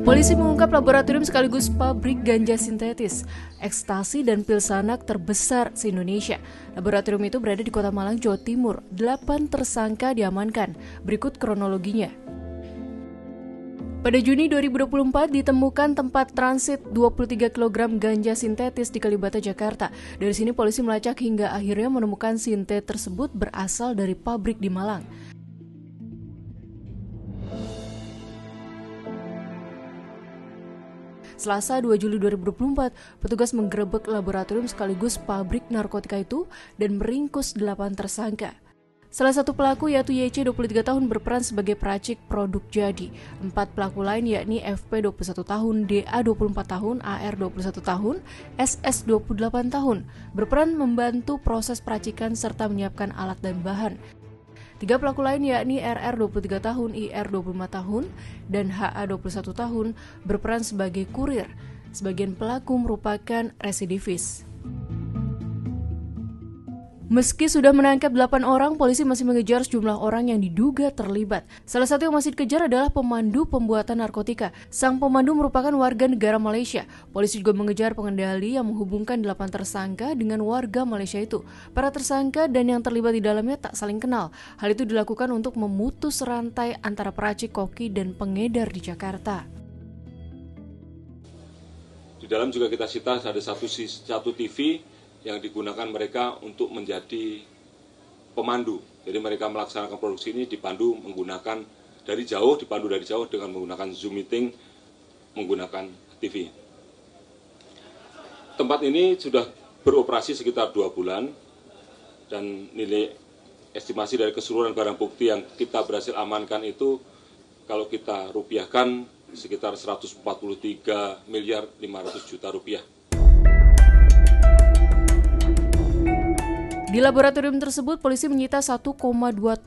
Polisi mengungkap laboratorium sekaligus pabrik ganja sintetis, ekstasi dan pil sanak terbesar se-Indonesia. Laboratorium itu berada di Kota Malang, Jawa Timur. 8 tersangka diamankan. Berikut kronologinya. Pada Juni 2024 ditemukan tempat transit 23 kg ganja sintetis di Kalibata, Jakarta. Dari sini polisi melacak hingga akhirnya menemukan sintet tersebut berasal dari pabrik di Malang. Selasa 2 Juli 2024, petugas menggerebek laboratorium sekaligus pabrik narkotika itu dan meringkus 8 tersangka. Salah satu pelaku yaitu YC 23 tahun berperan sebagai peracik produk jadi. 4 pelaku lain yakni FP 21 tahun, DA 24 tahun, AR 21 tahun, SS 28 tahun berperan membantu proses peracikan serta menyiapkan alat dan bahan. 3 pelaku lain yakni RR 23 tahun, IR 25 tahun, dan HA 21 tahun berperan sebagai kurir. Sebagian pelaku merupakan residivis. Meski sudah menangkap 8 orang, polisi masih mengejar sejumlah orang yang diduga terlibat. Salah satu yang masih dikejar adalah pemandu pembuatan narkotika. Sang pemandu merupakan warga negara Malaysia. Polisi juga mengejar pengendali yang menghubungkan 8 tersangka dengan warga Malaysia itu. Para tersangka dan yang terlibat di dalamnya tak saling kenal. Hal itu dilakukan untuk memutus rantai antara peracik koki dan pengedar di Jakarta. Di dalam juga kita sita ada satu TV yang digunakan mereka untuk menjadi pemandu. Jadi mereka melaksanakan produksi ini dipandu dari jauh dengan menggunakan Zoom meeting, menggunakan TV. Tempat ini sudah beroperasi sekitar 2 bulan dan nilai estimasi dari keseluruhan barang bukti yang kita berhasil amankan itu kalau kita rupiahkan sekitar 143 miliar 500 juta rupiah. Di laboratorium tersebut, polisi menyita 1,2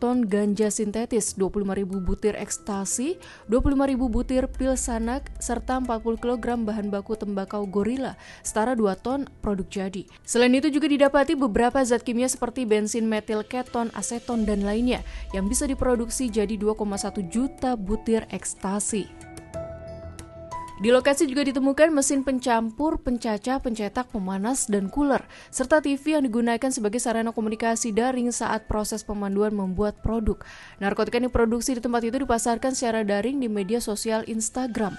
ton ganja sintetis, 25.000 butir ekstasi, 25.000 butir pil sanak, serta 40 kg bahan baku tembakau gorila, setara 2 ton produk jadi. Selain itu juga didapati beberapa zat kimia seperti bensin metil keton, aseton, dan lainnya yang bisa diproduksi jadi 2,1 juta butir ekstasi. Di lokasi juga ditemukan mesin pencampur, pencacah, pencetak, pemanas, dan cooler, serta TV yang digunakan sebagai sarana komunikasi daring saat proses pemanduan membuat produk. Narkotika yang diproduksi di tempat itu dipasarkan secara daring di media sosial Instagram.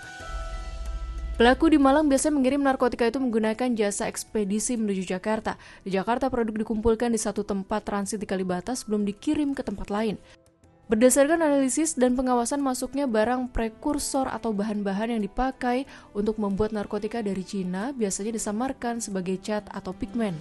Pelaku di Malang biasanya mengirim narkotika itu menggunakan jasa ekspedisi menuju Jakarta. Di Jakarta, produk dikumpulkan di satu tempat transit di Kalibata sebelum dikirim ke tempat lain. Berdasarkan analisis dan pengawasan masuknya barang prekursor atau bahan-bahan yang dipakai untuk membuat narkotika dari Cina biasanya disamarkan sebagai cat atau pigmen.